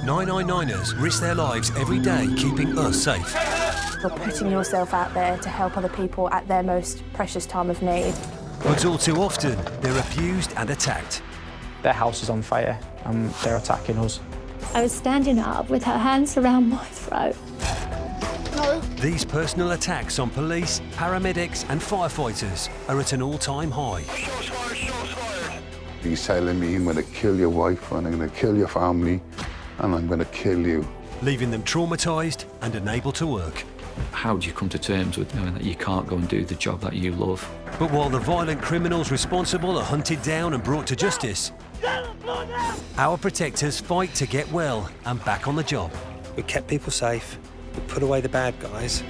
999ers risk their lives every day keeping us safe. You're putting yourself out there to help other people at their most precious time of need. But all too often, they're abused and attacked. Their house is on fire and they're attacking us. I was standing up with her hands around my throat. No. These personal attacks on police, paramedics and firefighters are at an all-time high. He's telling me, I'm going to kill your wife and I'm going to kill your family and I'm going to kill you. Leaving them traumatised and unable to work. How do you come to terms with knowing that you can't go and do the job that you love? But while the violent criminals responsible are hunted down and brought to justice, our protectors fight to get well and back on the job. We kept people safe, we put away the bad guys.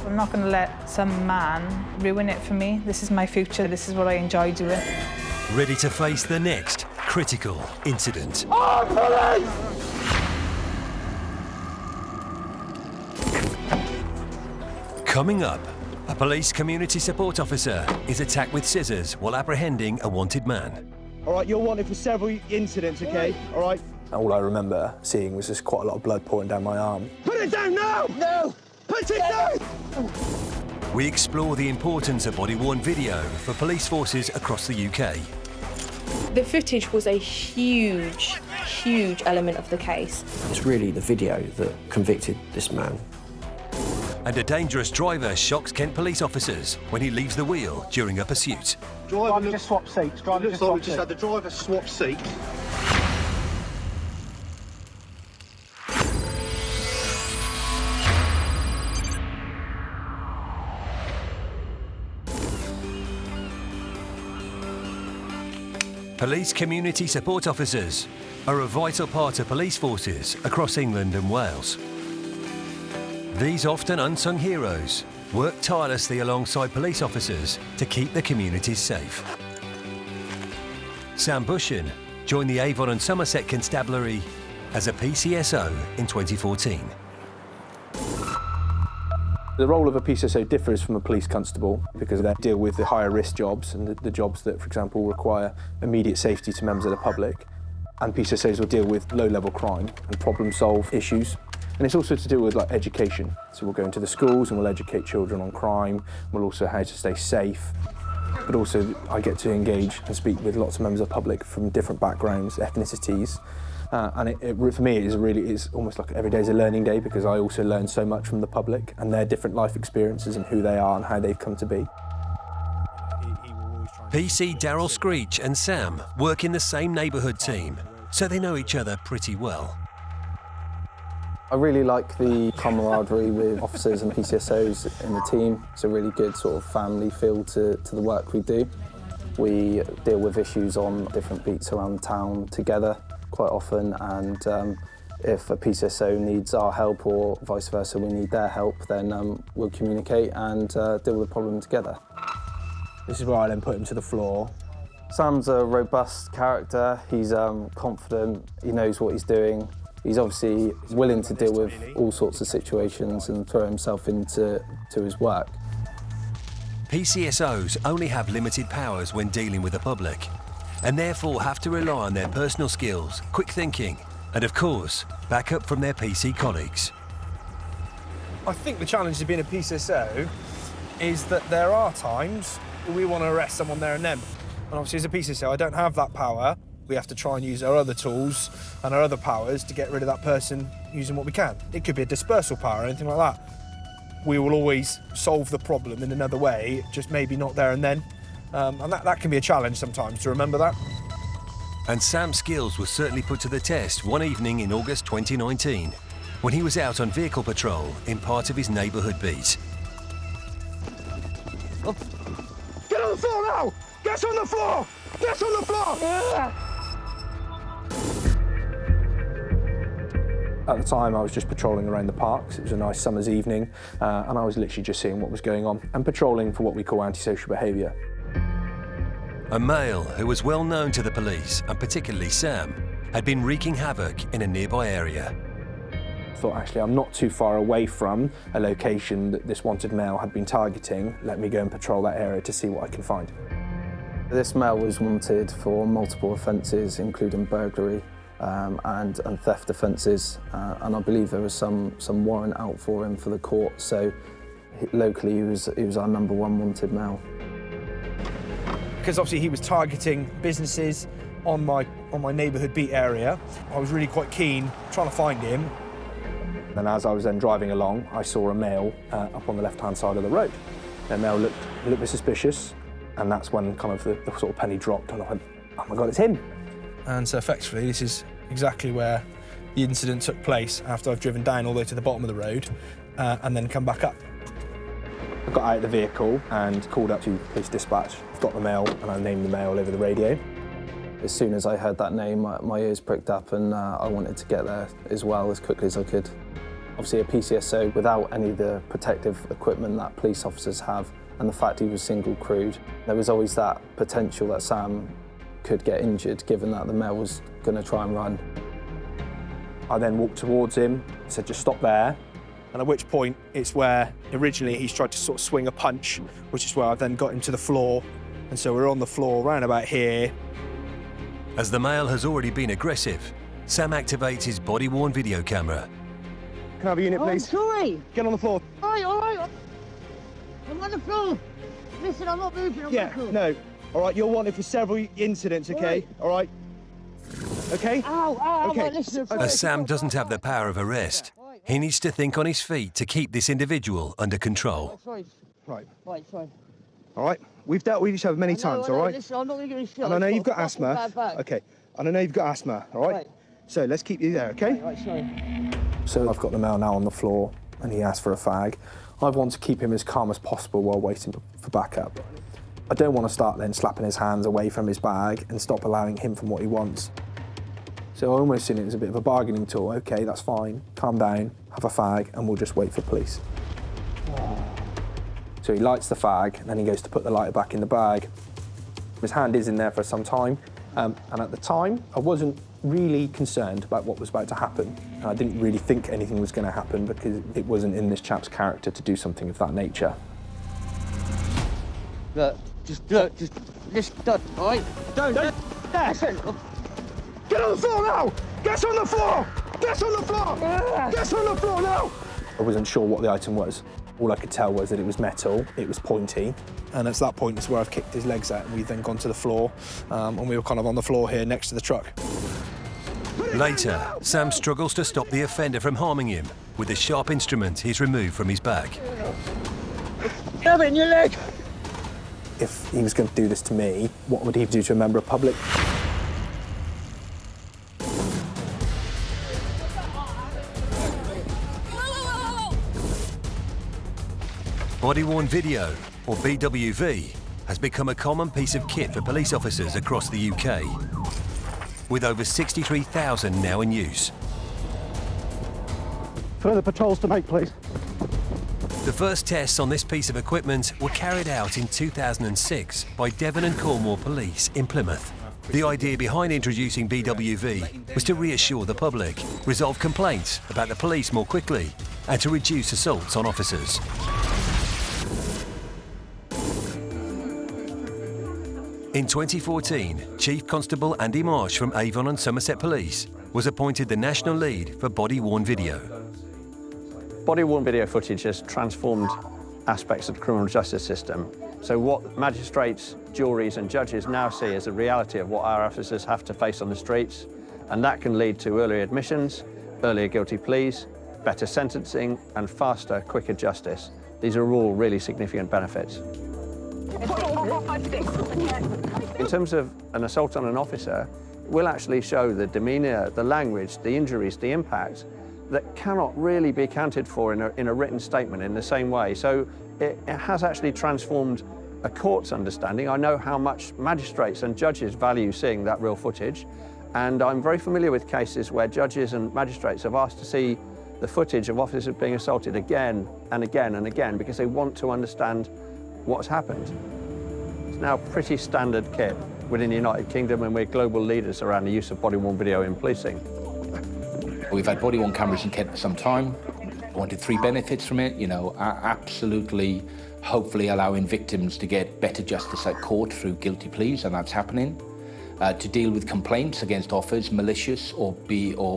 I'm not going to let some man ruin it for me. This is my future, this is what I enjoy doing. Ready to face the next critical incident. Oh, police! Coming up, a police community support officer is attacked with scissors while apprehending a wanted man. All right, you're wanted for several incidents, OK? All right? All I remember seeing was just quite a lot of blood pouring down my arm. Put it down now! No! Put it down! We explore the importance of body-worn video for police forces across the UK. The footage was a huge element of the case. It's really the video that convicted this man. And a dangerous driver shocks Kent police officers when he leaves the wheel during a pursuit. Driver just swapped seats. Driver looks like we just had the driver swap seats. Police community support officers are a vital part of police forces across England and Wales. These often unsung heroes work tirelessly alongside police officers to keep the communities safe. Sam Bushin joined the Avon and Somerset Constabulary as a PCSO in 2014. The role of a PCSO differs from a police constable because they deal with the higher risk jobs and the jobs that, for example, require immediate safety to members of the public. And PCSOs will deal with low-level crime and problem-solve issues. And it's also to do with education. So we'll go into the schools and we'll educate children on crime. We'll also how to stay safe. But also I get to engage and speak with lots of members of the public from different backgrounds, ethnicities. And for me, it's almost like every day is a learning day because I also learn so much from the public and their different life experiences and who they are and how they've come to be. PC Daryl Screech and Sam work in the same neighbourhood team, so they know each other pretty well. I really like the camaraderie with officers and PCSOs in the team. It's a really good sort of family feel to the work we do. We deal with issues on different beats around town together quite often, and if a PCSO needs our help or vice versa, we need their help, then we'll communicate and deal with the problem together. This is where I then put him to the floor. Sam's a robust character, he's confident, he knows what he's doing. He's obviously willing to deal with all sorts of situations and throw himself into his work. PCSOs only have limited powers when dealing with the public, and therefore have to rely on their personal skills, quick thinking, and of course, backup from their PC colleagues. I think the challenge of being a PCSO is that there are times we want to arrest someone there and then. And obviously as a PCSO, I don't have that power. We have to try and use our other tools and our other powers to get rid of that person using what we can. It could be a dispersal power or anything like that. We will always solve the problem in another way, just maybe not there and then. And that can be a challenge sometimes to remember that. And Sam's skills were certainly put to the test one evening in August 2019, when he was out on vehicle patrol in part of his neighbourhood beat. Oh. Get on the floor now! Get on the floor! Get on the floor! At the time, I was just patrolling around the parks. It was a nice summer's evening, and I was literally just seeing what was going on and patrolling for what we call antisocial behaviour. A male who was well known to the police, and particularly Sam, had been wreaking havoc in a nearby area. I thought, actually, I'm not too far away from a location that this wanted male had been targeting. Let me go and patrol that area to see what I can find. This male was wanted for multiple offences, including burglary, and theft offences, and I believe there was some warrant out for him for the court. So locally, he was our #1 wanted male. Because obviously he was targeting businesses on my neighbourhood beat area, I was really quite keen trying to find him. And as I was then driving along, I saw a male up on the left-hand side of the road. The male looked a bit suspicious, and that's when kind of the sort of penny dropped, and I went, oh my God, it's him. And so effectively, this is exactly where the incident took place after I've driven down all the way to the bottom of the road and then come back up. I got out of the vehicle and called up to police dispatch. I've got the male, and I named the male over the radio. As soon as I heard that name, my ears pricked up, and I wanted to get there as well as quickly as I could. Obviously, a PCSO without any of the protective equipment that police officers have, and the fact he was single-crewed, there was always that potential that Sam could get injured, given that the male was going to try and run. I then walked towards him, said, just stop there. And at which point, it's where originally he's tried to sort of swing a punch, which is where I then got him to the floor. And so we're on the floor, round about here. As the male has already been aggressive, Sam activates his body-worn video camera. Can I have a unit, please? Sorry. Get on the floor. All right. I'm on the floor. Listen, I'm not moving. I'm on the floor. No. All right, you're wanted for several incidents, okay? All right. Okay? Ow. Okay. Right, listen. As Sam doesn't have the power of arrest, he needs to think on his feet to keep this individual under control. Sorry. Right. Sorry. All right. We've dealt with each other many times, all right? Listen, I'm not going to give you a shot. And I know you've got asthma. Okay. And I know you've got asthma, all right? So let's keep you there, okay? Right, sorry. So I've got the male now on the floor, and he asked for a fag. I want to keep him as calm as possible while waiting for backup. I don't want to start then slapping his hands away from his bag and stop allowing him from what he wants. So I almost seen it as a bit of a bargaining tool. Okay, that's fine, calm down, have a fag, and we'll just wait for police. So he lights the fag, and then he goes to put the lighter back in the bag. His hand is in there for some time, and at the time, I wasn't really concerned about what was about to happen. And I didn't really think anything was going to happen because it wasn't in this chap's character to do something of that nature. Look, all right? Don't. Listen. Get on the floor now! Get on the floor! Get on the floor! Get on the floor now! I wasn't sure what the item was. All I could tell was that it was metal, it was pointy. And it's that point is where I've kicked his legs out, and we've then gone to the floor, and we were kind of on the floor here next to the truck. Later, Sam struggles to stop the offender from harming him with the sharp instrument he's removed from his bag. Have it in your leg! If he was going to do this to me, what would he do to a member of public? Body-worn video, or BWV, has become a common piece of kit for police officers across the UK, with over 63,000 now in use. Further patrols to make, please. The first tests on this piece of equipment were carried out in 2006 by Devon and Cornwall Police in Plymouth. The idea behind introducing BWV was to reassure the public, resolve complaints about the police more quickly, and to reduce assaults on officers. In 2014, Chief Constable Andy Marsh from Avon and Somerset Police was appointed the national lead for body-worn video. Body-worn video footage has transformed aspects of the criminal justice system. So what magistrates, juries and judges now see as a reality of what our officers have to face on the streets, and that can lead to earlier admissions, earlier guilty pleas, better sentencing and faster, quicker justice. These are all really significant benefits. In terms of an assault on an officer, we'll actually show the demeanour, the language, the injuries, the impact that cannot really be accounted for in a written statement in the same way. So it has actually transformed a court's understanding. I know how much magistrates and judges value seeing that real footage, and I'm very familiar with cases where judges and magistrates have asked to see the footage of officers being assaulted again and again and again because they want to understand what's happened. It's now pretty standard kit within the United Kingdom, and we're global leaders around the use of body-worn video in policing. We've had body-worn cameras in Kent for some time. I wanted three benefits from it, absolutely, hopefully allowing victims to get better justice at court through guilty pleas, and that's happening. to deal with complaints against officers, malicious or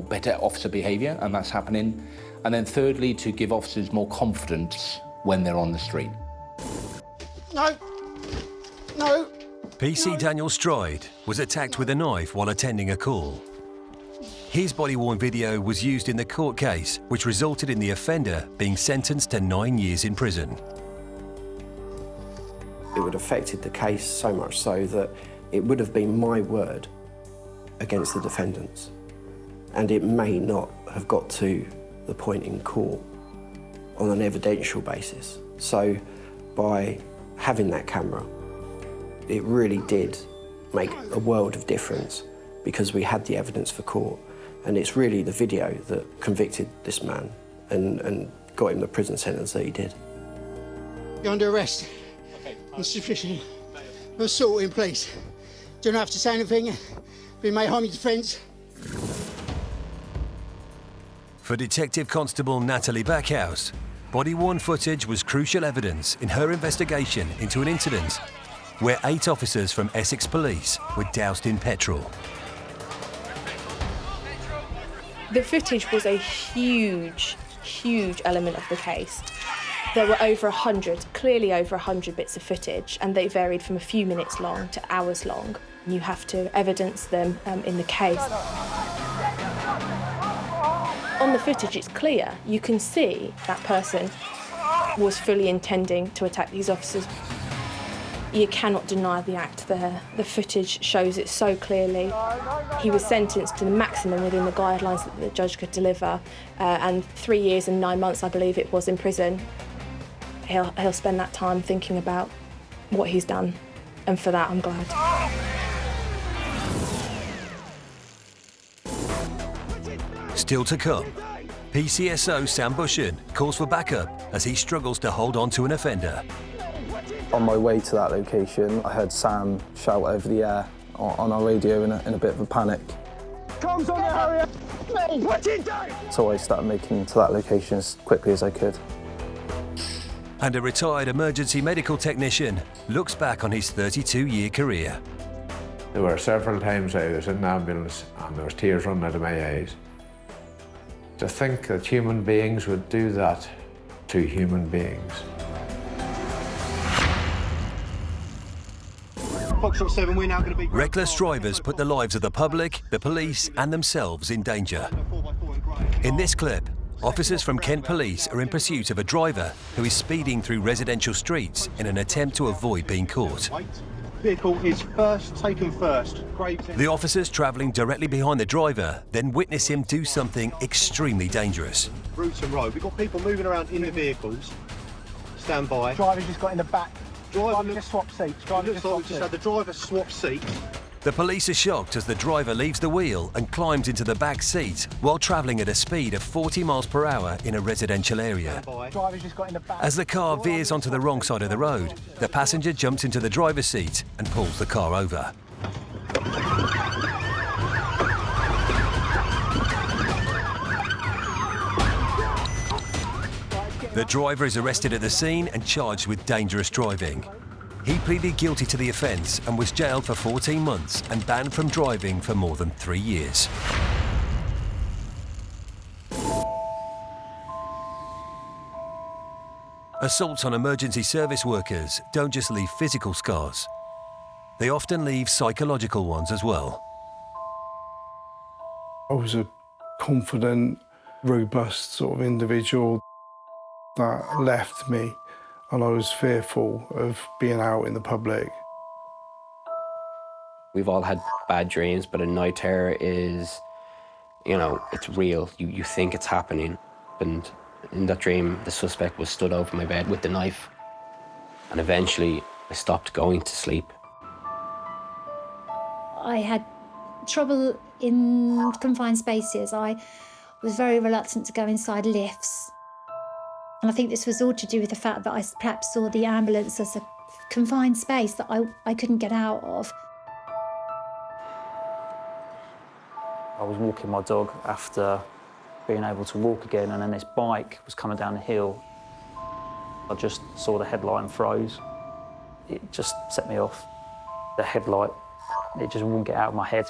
better officer behaviour, and that's happening. And then thirdly, to give officers more confidence when they're on the street. No. No. PC Daniel Stride was attacked with a knife while attending a call. His body-worn video was used in the court case, which resulted in the offender being sentenced to 9 years in prison. It would have affected the case so much so that it would have been my word against the defendants. And it may not have got to the point in court on an evidential basis. So by having that camera, it really did make a world of difference because we had the evidence for court. And it's really the video that convicted this man and got him the prison sentence that he did. You're under arrest. On suspicion of assault in police. Don't have to say anything. We may harm your defence. For Detective Constable Natalie Backhouse, body-worn footage was crucial evidence in her investigation into an incident where 8 officers from Essex Police were doused in petrol. The footage was a huge element of the case. There were over 100, clearly over 100 bits of footage, and they varied from a few minutes long to hours long. You have to evidence them in the case. On the footage, it's clear. You can see that person was fully intending to attack these officers. You cannot deny the act there. The footage shows it so clearly. He was sentenced to the maximum within the guidelines that the judge could deliver, and 3 years and 9 months, I believe it was, in prison. He'll spend that time thinking about what he's done, and for that I'm glad. Still to come, PCSO Sam Bushan calls for backup as he struggles to hold on to an offender. On my way to that location, I heard Sam shout over the air on our radio in a bit of a panic. Comms on the area! What you doing? So I started making to that location as quickly as I could. And a retired emergency medical technician looks back on his 32-year career. There were several times I was in an ambulance and there was tears running out of my eyes. To think that human beings would do that to human beings. Reckless drivers put the lives of the public, the police and themselves in danger. In this clip, officers from Kent Police are in pursuit of a driver who is speeding through residential streets in an attempt to avoid being caught. Vehicle is taken first. The officers travelling directly behind the driver then witness him do something extremely dangerous. Route and road. We've got people moving around in the vehicles. Stand by. Driver's just got in the back. Driver just swapped seats. Just had the driver swap seats. The police are shocked as the driver leaves the wheel and climbs into the back seat while travelling at a speed of 40 miles per hour in a residential area. Driver's just got in the back. As the car veers onto the wrong side of the road, the passenger jumps into the driver's seat and pulls the car over. The driver is arrested at the scene and charged with dangerous driving. He pleaded guilty to the offence and was jailed for 14 months and banned from driving for more than 3 years. Assaults on emergency service workers don't just leave physical scars. They often leave psychological ones as well. I was a confident, robust sort of individual that left me, and I was fearful of being out in the public. We've all had bad dreams, but a night terror is, you know, it's real. You think it's happening. And in that dream, the suspect was stood over my bed with the knife. And eventually, I stopped going to sleep. I had trouble in confined spaces. I was very reluctant to go inside lifts. And I think this was all to do with the fact that I perhaps saw the ambulance as a confined space that I couldn't get out of. I was walking my dog after being able to walk again, and then this bike was coming down the hill. I just saw the headlight and froze. It just set me off. The headlight It just wouldn't get out of my head.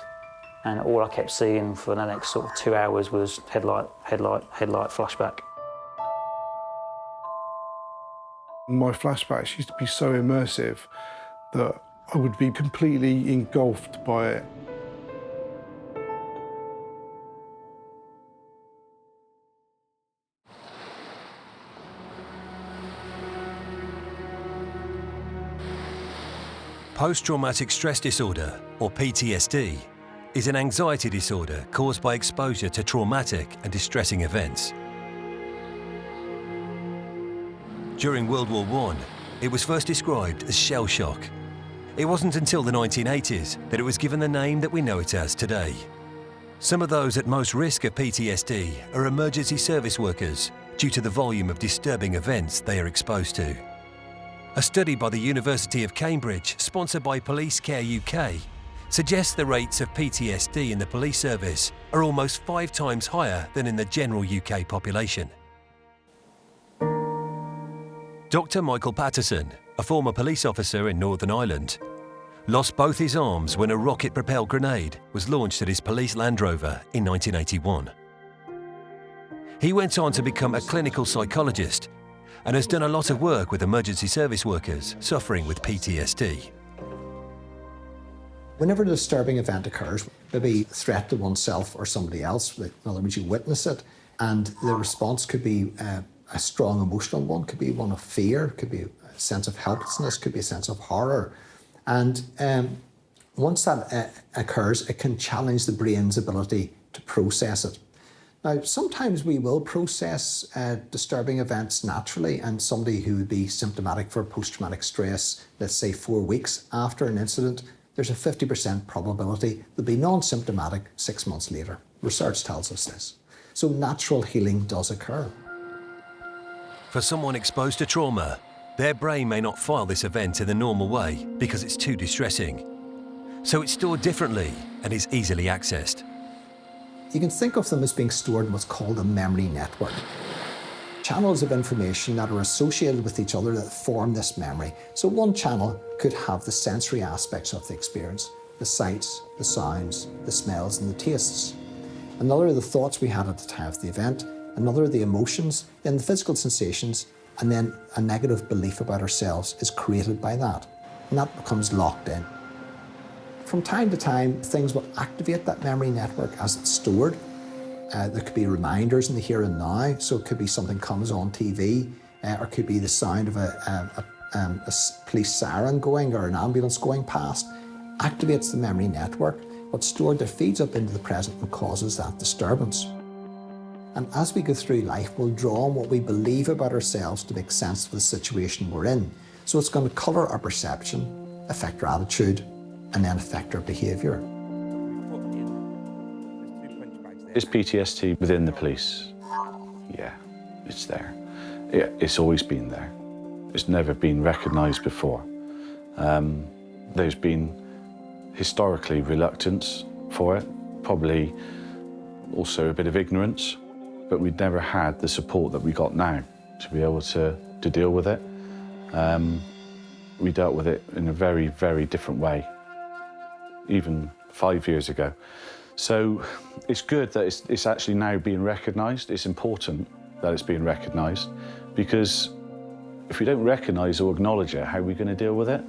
And all I kept seeing for the next sort of 2 hours was headlight, headlight, headlight, flashback. My flashbacks used to be so immersive that I would be completely engulfed by it. Post-traumatic stress disorder, or PTSD, is an anxiety disorder caused by exposure to traumatic and distressing events. During World War I, it was first described as shell shock. It wasn't until the 1980s that it was given the name that we know it as today. Some of those at most risk of PTSD are emergency service workers due to the volume of disturbing events they are exposed to. A study by the University of Cambridge, sponsored by Police Care UK, suggests the rates of PTSD in the police service are almost 5 times higher than in the general UK population. Dr. Michael Patterson, a former police officer in Northern Ireland, lost both his arms when a rocket-propelled grenade was launched at his police Land Rover in 1981. He went on to become a clinical psychologist and has done a lot of work with emergency service workers suffering with PTSD. Whenever a disturbing event occurs, maybe a threat to oneself or somebody else, in other words, you witness it, and the response could be a strong emotional one, could be one of fear, could be a sense of helplessness, could be a sense of horror. And once that occurs, it can challenge the brain's ability to process it. Now, sometimes we will process disturbing events naturally, and somebody who would be symptomatic for post-traumatic stress, let's say 4 weeks after an incident, there's a 50% probability they'll be non-symptomatic 6 months later. Research tells us this. So natural healing does occur. For someone exposed to trauma, their brain may not file this event in the normal way because it's too distressing. So it's stored differently and is easily accessed. You can think of them as being stored in what's called a memory network. Channels of information that are associated with each other that form this memory. So one channel could have the sensory aspects of the experience, the sights, the sounds, the smells and the tastes. Another are the thoughts we had at the time of the event, another are the emotions, then the physical sensations, and then a negative belief about ourselves is created by that, and that becomes locked in. From time to time, things will activate that memory network as it's stored. There could be reminders in the here and now, so it could be something comes on TV, or it could be the sound of a police siren going or an ambulance going past, activates the memory network. What's stored there feeds up into the present and causes that disturbance. And as we go through life, we'll draw on what we believe about ourselves to make sense of the situation we're in. So it's going to colour our perception, affect our attitude, and then affect our behaviour. Is PTSD within the police? Yeah, it's there. It's always been there. It's never been recognised before. There's been historically reluctance for it, probably also a bit of ignorance, but we'd never had the support that we got now to be able to deal with it. We dealt with it in a very, very different way, even 5 years ago. So it's good that it's actually now being recognised. It's important that it's being recognised, because if we don't recognise or acknowledge it, how are we going to deal with it?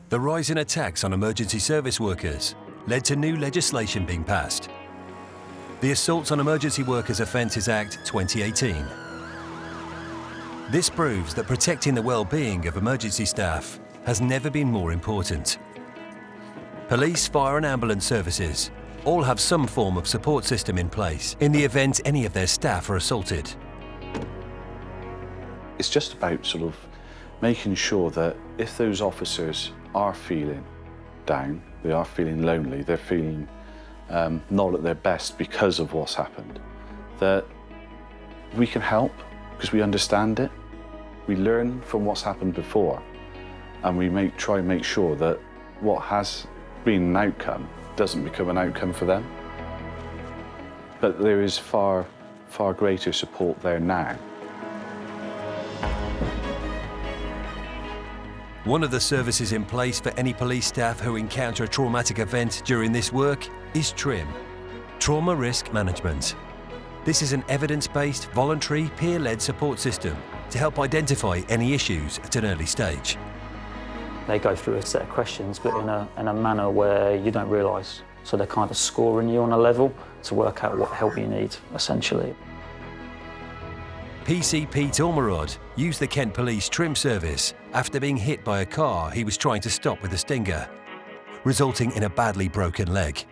The rise in attacks on emergency service workers led to new legislation being passed. The Assaults on Emergency Workers Offences Act 2018. This proves that protecting the well-being of emergency staff has never been more important. Police, fire and ambulance services all have some form of support system in place in the event any of their staff are assaulted. It's just about sort of making sure that if those officers are feeling down, they are feeling lonely, they're feeling not at their best because of what's happened, that we can help because we understand it. We learn from what's happened before, and we try and make sure that what has been an outcome doesn't become an outcome for them. But there is far, far greater support there now. One of the services in place for any police staff who encounter a traumatic event during this work is TRIM, Trauma Risk Management. This is an evidence-based, voluntary, peer-led support system to help identify any issues at an early stage. They go through a set of questions, but in a manner where you don't realise. So they're kind of scoring you on a level to work out what help you need, essentially. PCP Tormerod used the Kent Police TRIM service after being hit by a car he was trying to stop with a stinger, resulting in a badly broken leg.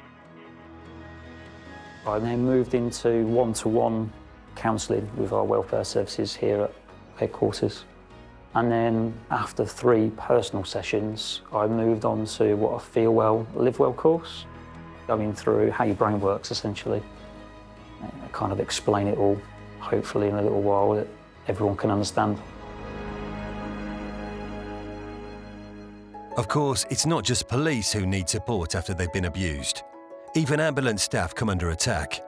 I then moved into one-to-one counselling with our welfare services here at headquarters. And then after 3 personal sessions, I moved on to what a Feel Well, Live Well course, going through how your brain works, essentially. And kind of explain it all, hopefully in a little while, that everyone can understand. Of course, it's not just police who need support after they've been abused. Even ambulance staff come under attack.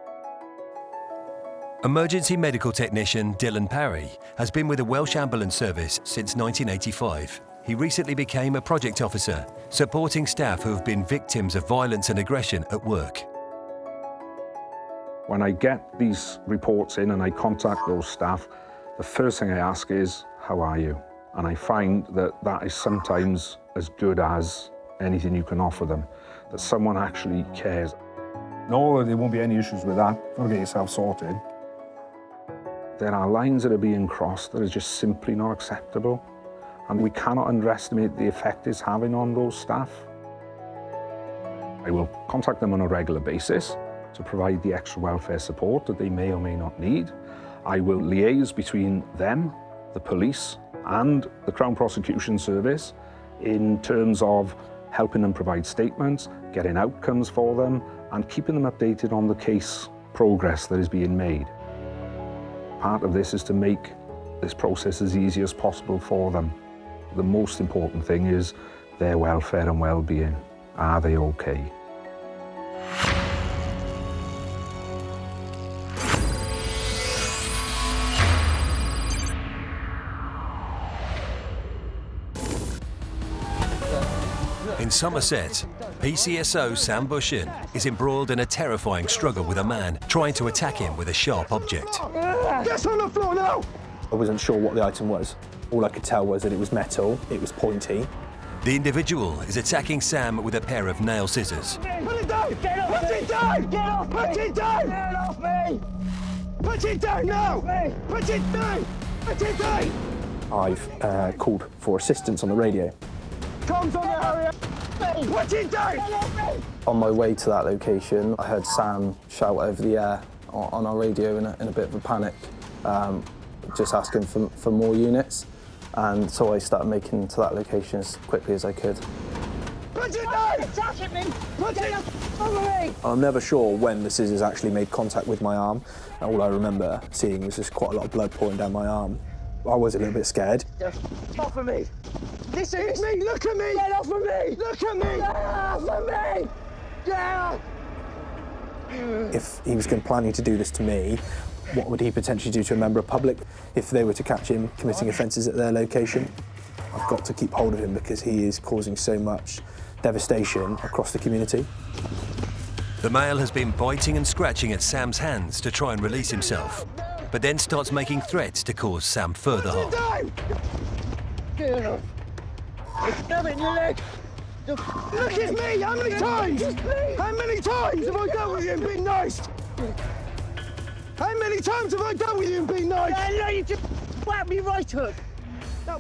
Emergency medical technician Dylan Parry has been with the Welsh Ambulance Service since 1985. He recently became a project officer, supporting staff who have been victims of violence and aggression at work. When I get these reports in and I contact those staff, the first thing I ask is, how are you? And I find that that is sometimes as good as anything you can offer them, that someone actually cares. No, there won't be any issues with that. You've got to get yourself sorted. There are lines that are being crossed that are just simply not acceptable, and we cannot underestimate the effect it's having on those staff. I will contact them on a regular basis to provide the extra welfare support that they may or may not need. I will liaise between them, the police, and the Crown Prosecution Service in terms of helping them provide statements, getting outcomes for them, and keeping them updated on the case progress that is being made. Part of this is to make this process as easy as possible for them. The most important thing is their welfare and well-being. Are they okay? In Somerset, PCSO Sam Bushin is embroiled in a terrifying struggle with a man trying to attack him with a sharp object. Get on the floor now! I wasn't sure what the item was. All I could tell was that it was metal, it was pointy. The individual is attacking Sam with a pair of nail scissors. Put it down! Get off Put it down! Get off Put it down! Get off me! Put it down now! Put it down! Put it down! I've called for assistance on the radio. Comms on the area! Put it down! On my way to that location, I heard Sam shout over the air on our radio in a bit of a panic, just asking for more units. And so I started making to that location as quickly as I could. Put it down! Attacking me! Put it over me! I'm never sure when the scissors actually made contact with my arm. And all I remember seeing was just quite a lot of blood pouring down my arm. I was a little bit scared. Get off of me! This is me! Look at me! Get off of me! Look at me! Get off of me! Get off! If he was planning to do this to me, what would he potentially do to a member of public if they were to catch him committing offences at their location? I've got to keep hold of him because he is causing so much devastation across the community. The male has been biting and scratching at Sam's hands to try and release himself, but then starts making threats to cause Sam further harm. Get off! Stab it in your leg! Look at me! How many times? How many times have I dealt with you and been nice? How many times have I dealt with you and been nice? No, you just whacked me right hook.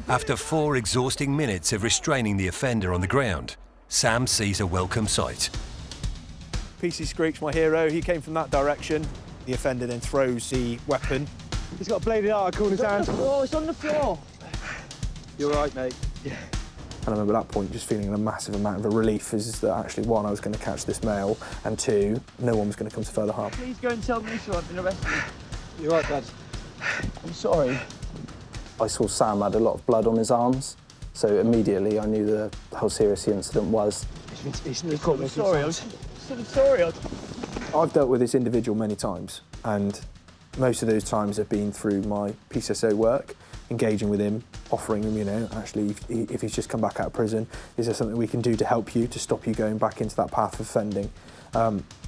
After 4 exhausting minutes of restraining the offender on the ground, Sam sees a welcome sight. PC Screech, my hero, he came from that direction. The offender then throws the weapon. He's got a bladed article in his hand. Oh, it's on the floor. You're right, mate. Yeah. And I remember at that point just feeling a massive amount of relief is that actually, 1, I was going to catch this male, and 2, no one was going to come to further harm. Please go and tell me so I've been arrested. You're right, Dad. I'm sorry. I saw Sam had a lot of blood on his arms, so immediately I knew how serious the incident was. I'm sorry. I'm sorry. I've dealt with this individual many times, and most of those times have been through my PCSO work, engaging with him, offering him, actually, if he's just come back out of prison, is there something we can do to help you, to stop you going back into that path of offending?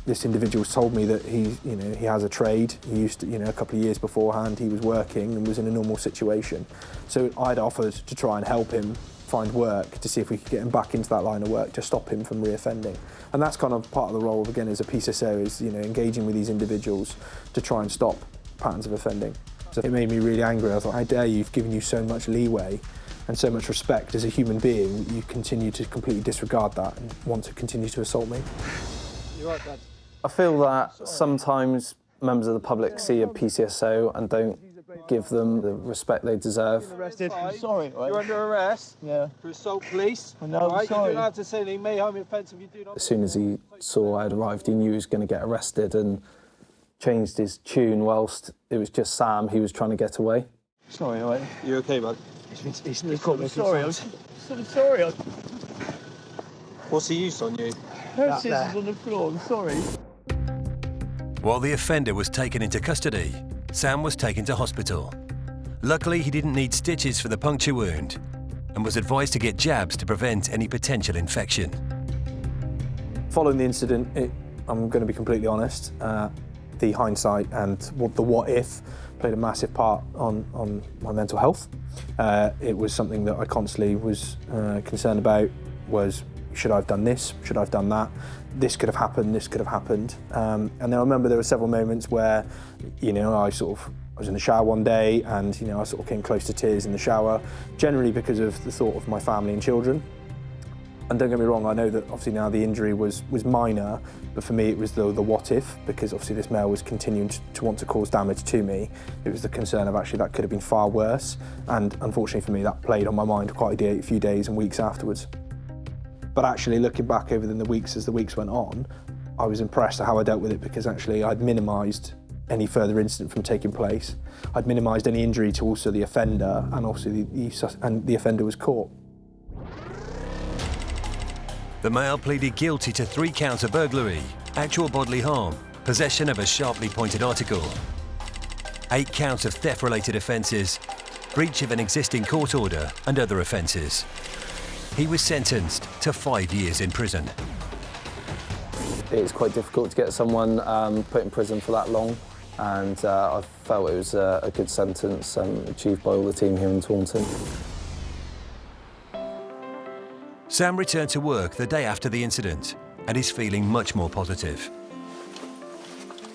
This individual's told me that he has a trade. He used to, a couple of years beforehand, he was working and was in a normal situation. So I'd offered to try and help him find work, to see if we could get him back into that line of work, to stop him from reoffending. And that's kind of part of the role, again, as a PCSO, is, engaging with these individuals to try and stop patterns of offending. So it made me really angry. I thought, how dare you, I've given you so much leeway and so much respect as a human being, you continue to completely disregard that and want to continue to assault me. You're right, Dad. I feel that sometimes members of the public see a PCSO and don't give them the respect they deserve. Arrested. Sorry, you're under arrest. Yeah. For assault, police. I know. Right? Sorry. You don't have to say anything. May harm offensive. You do not. As soon as he saw I had arrived, he knew he was going to get arrested and changed his tune whilst it was just Sam. He was trying to get away. Sorry, all right. You okay, bud? He's caught me. Sorry. I'm sorry. What's he used on you? Her scissors on the floor. I'm sorry. While the offender was taken into custody, Sam was taken to hospital. Luckily, he didn't need stitches for the puncture wound and was advised to get jabs to prevent any potential infection. Following the incident, I'm going to be completely honest, the hindsight and the what if played a massive part on my mental health. It was something that I constantly was concerned about, was should I have done this, should I have done that? This could have happened, this could have happened. And then I remember there were several moments where, I was in the shower one day and, I sort of came close to tears in the shower, generally because of the thought of my family and children. And don't get me wrong, I know that obviously now the injury was minor, but for me it was the what if, because obviously this male was continuing to want to cause damage to me. It was the concern of actually that could have been far worse. And unfortunately for me, that played on my mind quite a few days and weeks afterwards. But actually looking back over the weeks as the weeks went on, I was impressed at how I dealt with it, because actually I'd minimised any further incident from taking place. I'd minimised any injury to also the offender, and also the offender was caught. The male pleaded guilty to 3 counts of burglary, actual bodily harm, possession of a sharply pointed article, 8 counts of theft-related offences, breach of an existing court order and other offences. He was sentenced to 5 years in prison. It's quite difficult to get someone put in prison for that long, and I felt it was a good sentence achieved by all the team here in Taunton. Sam returned to work the day after the incident and is feeling much more positive.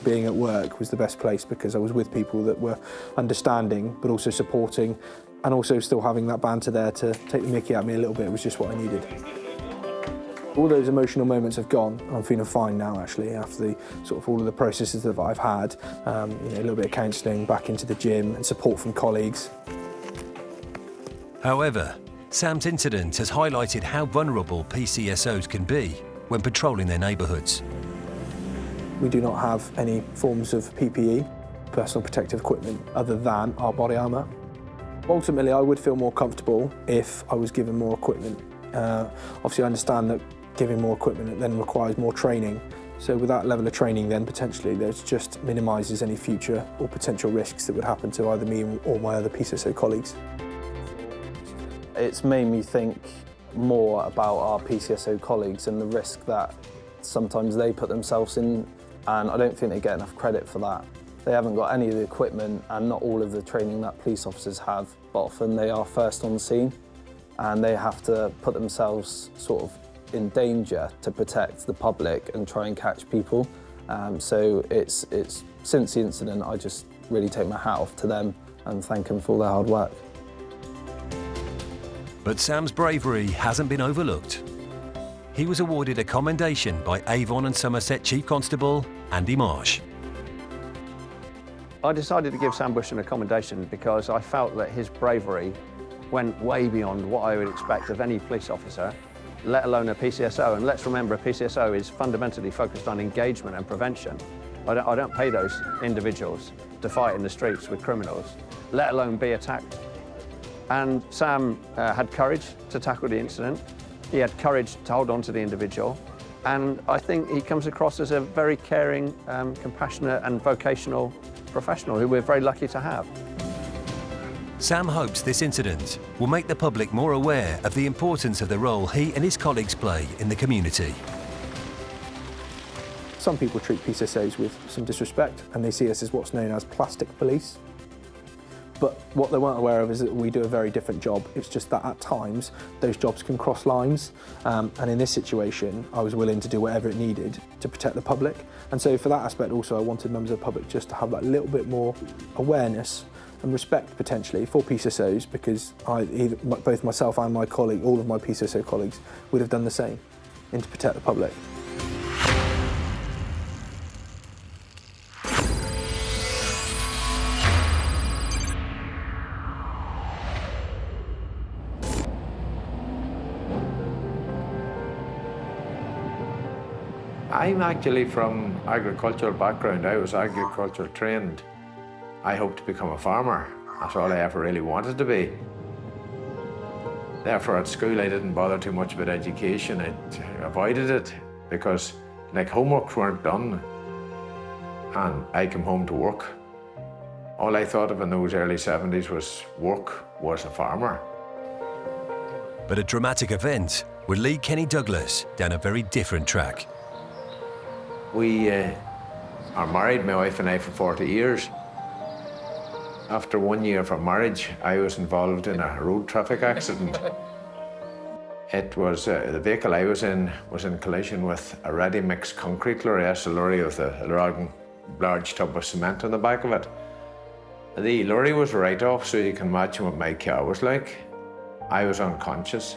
Being at work was the best place, because I was with people that were understanding but also supporting, and also still having that banter there to take the mickey out of me a little bit was just what I needed. All those emotional moments have gone. I'm feeling fine now, actually, after all of the processes that I've had. A little bit of counselling, back into the gym, and support from colleagues. However, Sam's incident has highlighted how vulnerable PCSOs can be when patrolling their neighbourhoods. We do not have any forms of PPE, personal protective equipment, other than our body armour. Ultimately, I would feel more comfortable if I was given more equipment. Obviously, I understand that giving more equipment then requires more training. So with that level of training, then potentially there's just minimises any future or potential risks that would happen to either me or my other PCSO colleagues. It's made me think more about our PCSO colleagues and the risk that sometimes they put themselves in, and I don't think they get enough credit for that. They haven't got any of the equipment and not all of the training that police officers have, but often they are first on the scene and they have to put themselves sort of in danger to protect the public and try and catch people. So it's since the incident, I just really take my hat off to them and thank them for all their hard work. But Sam's bravery hasn't been overlooked. He was awarded a commendation by Avon and Somerset Chief Constable Andy Marsh. I decided to give Sam Bushton a commendation because I felt that his bravery went way beyond what I would expect of any police officer, let alone a PCSO. And let's remember, a PCSO is fundamentally focused on engagement and prevention. I don't pay those individuals to fight in the streets with criminals, let alone be attacked. And Sam had courage to tackle the incident. He had courage to hold on to the individual. And I think he comes across as a very caring, compassionate and vocational professional who we're very lucky to have. Sam hopes this incident will make the public more aware of the importance of the role he and his colleagues play in the community. Some people treat PCSOs with some disrespect and they see us as what's known as plastic police. But what they weren't aware of is that we do a very different job. It's just that at times those jobs can cross lines. And in this situation, I was willing to do whatever it needed to protect the public. And so for that aspect also, I wanted members of the public just to have that little bit more awareness and respect potentially for PCSOs, because both myself and my colleague, all of my PCSO colleagues, would have done the same and to protect the public. I'm actually from agricultural background. I was agricultural trained. I hoped to become a farmer. That's all I ever really wanted to be. Therefore, at school, I didn't bother too much about education. I avoided it because, like, homeworks weren't done, and I came home to work. All I thought of in those early 70s was work was a farmer. But a dramatic event would lead Kenny Douglas down a very different track. We are married, my wife and I, for 40 years. After 1 year of our marriage, I was involved in a road traffic accident. It was, the vehicle I was in collision with a ready-mix concrete lorry, a lorry with a large tub of cement on the back of it. The lorry was right off, so you can imagine what my car was like. I was unconscious.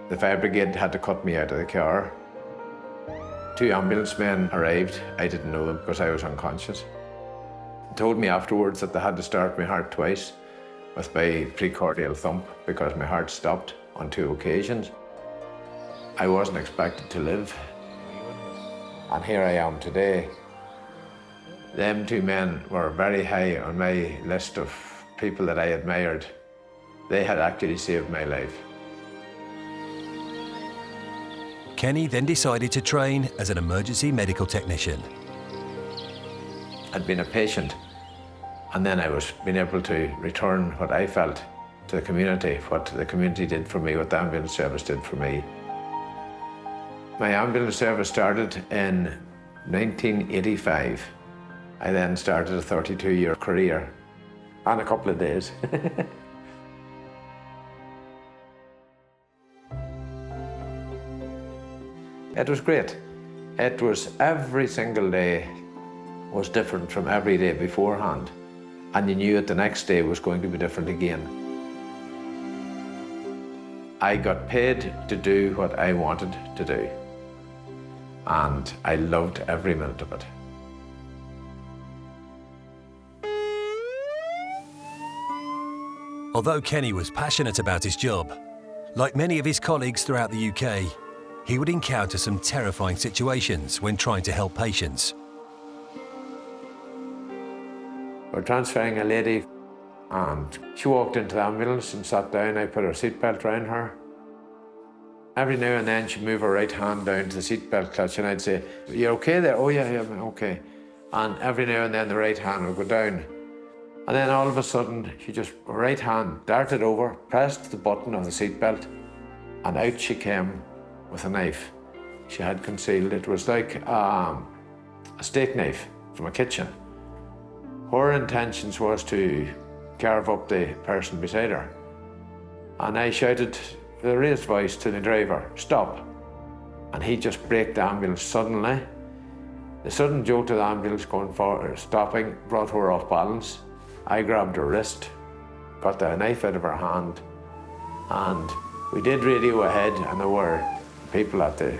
The fire brigade had to cut me out of the car. 2 ambulance men arrived. I didn't know them because I was unconscious. They told me afterwards that they had to start my heart twice with my precordial thump because my heart stopped on 2 occasions. I wasn't expected to live. And here I am today. Them 2 men were very high on my list of people that I admired. They had actually saved my life. Kenny then decided to train as an emergency medical technician. I'd been a patient, and then I was being able to return what I felt to the community, what the community did for me, what the ambulance service did for me. My ambulance service started in 1985. I then started a 32-year career, and a couple of days. It was great. It was every single day was different from every day beforehand, and you knew that the next day was going to be different again. I got paid to do what I wanted to do, and I loved every minute of it. Although Kenny was passionate about his job, like many of his colleagues throughout the UK, he would encounter some terrifying situations when trying to help patients. We're transferring a lady, and she walked into the ambulance and sat down. I put her seatbelt around her. Every now and then she'd move her right hand down to the seatbelt clutch, and I'd say, "You okay there?" "Oh yeah, I'm okay." And every now and then the right hand would go down. And then all of a sudden, her right hand darted over, pressed the button on the seatbelt, and out she came with a knife she had concealed. It was like a steak knife from a kitchen. Her intentions was to carve up the person beside her. And I shouted with a raised voice to the driver, "Stop." And he just braked the ambulance suddenly. The sudden jolt of the ambulance going forward, stopping, brought her off balance. I grabbed her wrist, got the knife out of her hand, and we did radio ahead, and there were people at the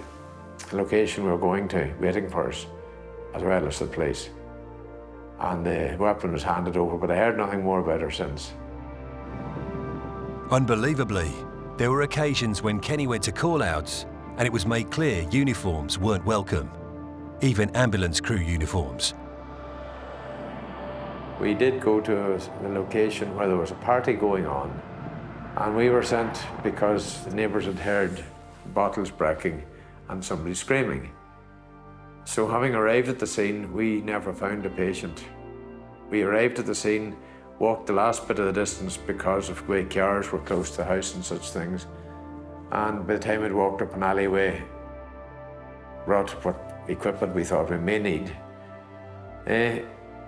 location we were going to waiting for us, as well as the police. And the weapon was handed over, but I heard nothing more about her since. Unbelievably, there were occasions when Kenny went to call-outs and it was made clear uniforms weren't welcome, even ambulance crew uniforms. We did go to a location where there was a party going on, and we were sent because the neighbours had heard bottles breaking and somebody screaming. So having arrived at the scene, we never found a patient. We arrived at the scene walked the last bit of the distance because of way cars were close to the house and such things. And by the time we'd walked up an alleyway, brought what equipment we thought we may need,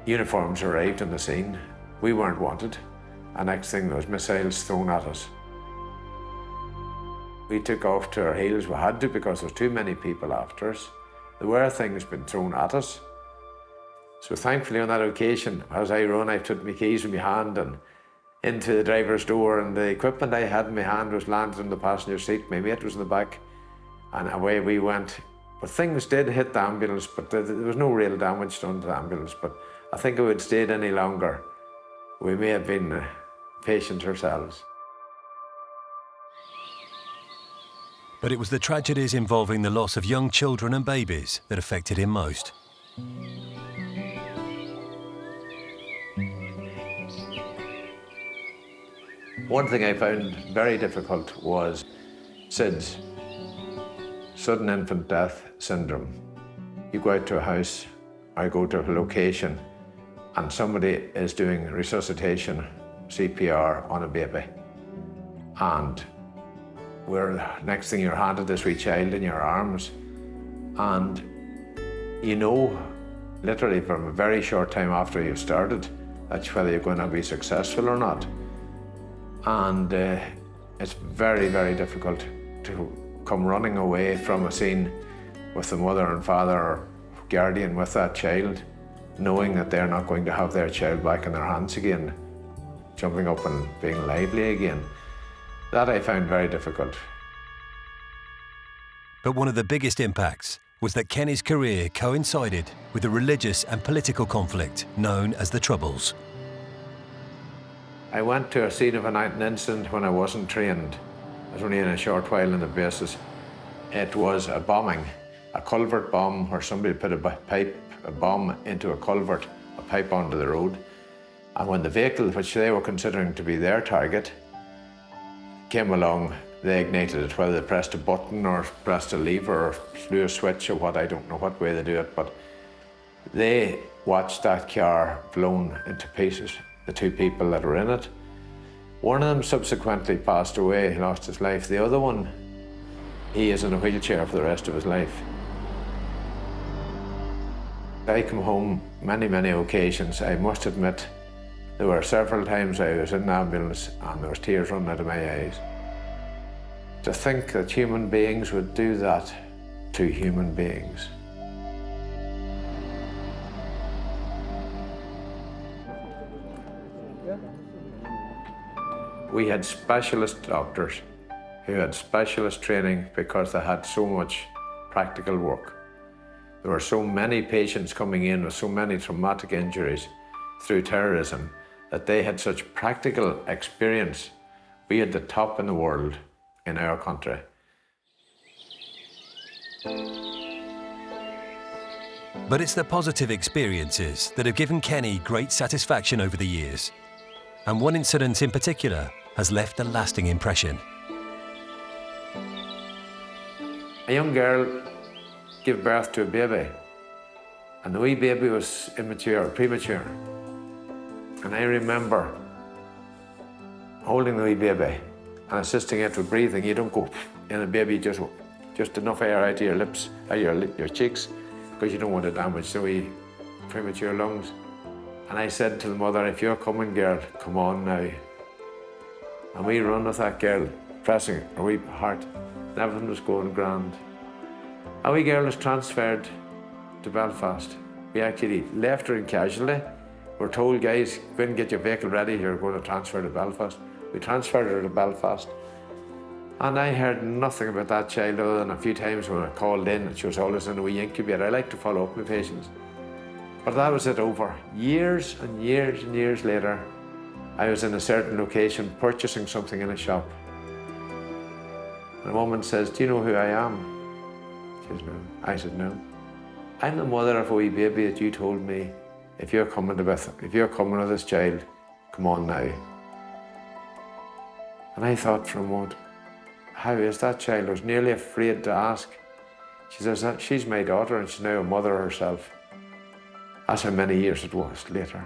uniforms arrived on the scene. We weren't wanted. And next thing, there was missiles thrown at us. We took off to our heels. We had to because there was too many people after us. There were things being thrown at us. So thankfully on that occasion, as I run, I took my keys in my hand and into the driver's door, and the equipment I had in my hand was landed in the passenger seat. My mate was in the back, and away we went. But things did hit the ambulance, but there was no real damage done to the ambulance. But I think if we had stayed any longer, we may have been patient ourselves. But it was the tragedies involving the loss of young children and babies that affected him most. One thing I found very difficult was SIDS, sudden infant death syndrome. You go out to a house, I go to a location, and somebody is doing resuscitation, CPR on a baby. And next thing you're handed this wee child in your arms, and you know, literally from a very short time after you've started, that's whether you're going to be successful or not. And it's very, very difficult to come running away from a scene with the mother and father or guardian with that child, knowing that they're not going to have their child back in their hands again, jumping up and being lively again. That I found very difficult. But one of the biggest impacts was that Kenny's career coincided with the religious and political conflict known as the Troubles. I went to a scene of an incident when I wasn't trained. I was only in a short while in the bases. It was a bombing, a culvert bomb where somebody put a bomb into a culvert, a pipe onto the road. And when the vehicle, which they were considering to be their target, came along, they ignited it, whether they pressed a button or pressed a lever or flew a switch or what, I don't know what way they do it, but they watched that car blown into pieces, the two people that were in it. One of them subsequently passed away, he lost his life. The other one, he is in a wheelchair for the rest of his life. I come home many, many occasions. I must admit, there were several times I was in the ambulance and there was tears running out of my eyes. To think that human beings would do that to human beings. We had specialist doctors who had specialist training because they had so much practical work. There were so many patients coming in with so many traumatic injuries through terrorism that they had such practical experience. We had the top in the world in our country. But it's the positive experiences that have given Kenny great satisfaction over the years. And one incident in particular has left a lasting impression. A young girl gave birth to a baby, and the wee baby was premature. And I remember holding the wee baby and assisting it with breathing. You don't go in a baby, just enough air out of your lips, out of your cheeks, because you don't want to damage the wee premature lungs. And I said to the mother, if you're coming, girl, come on now. And we run with that girl, pressing her wee heart, and everything was going grand. A wee girl was transferred to Belfast. We actually left her in casualty. We're told, guys, go and get your vehicle ready, you're going to transfer to Belfast. We transferred her to Belfast. And I heard nothing about that child other than a few times when I called in and she was always in a wee incubator. I like to follow up with patients. But that was it over. Years and years and years later, I was in a certain location purchasing something in a shop. And a woman says, do you know who I am? She says, no. I said, no. I'm the mother of a wee baby that you told me, if you're coming with this child, come on now. And I thought for a moment, how is that child? I was nearly afraid to ask. She says, she's my daughter and she's now a mother herself. That's how many years it was later.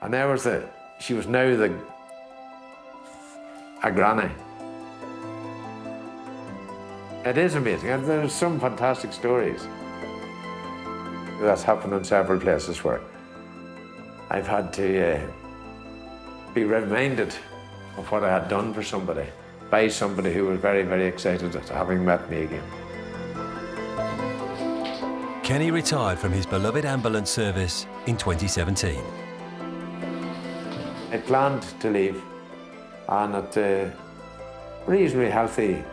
And there was the She was now a granny. It is amazing, and there's some fantastic stories. That's happened in several places where I've had to be reminded of what I had done for somebody by somebody who was very, very excited at having met me again. Kenny retired from his beloved ambulance service in 2017. I planned to leave, and at a reasonably healthy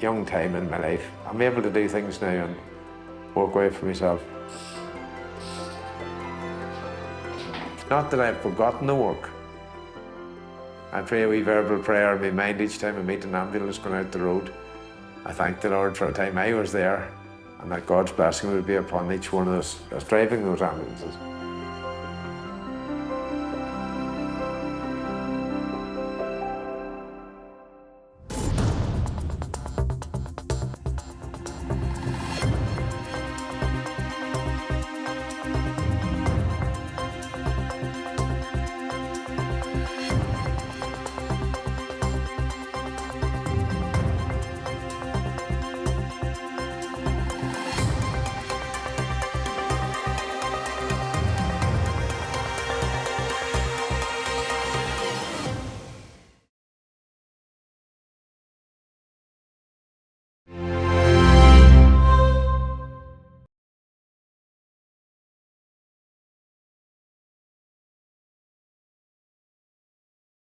young time in my life, I'm able to do things now and work away for myself. It's not that I've forgotten the work. I pray a wee verbal prayer in my mind each time I meet an ambulance going out the road. I thank the Lord for the time I was there, and that God's blessing would be upon each one of us driving those ambulances.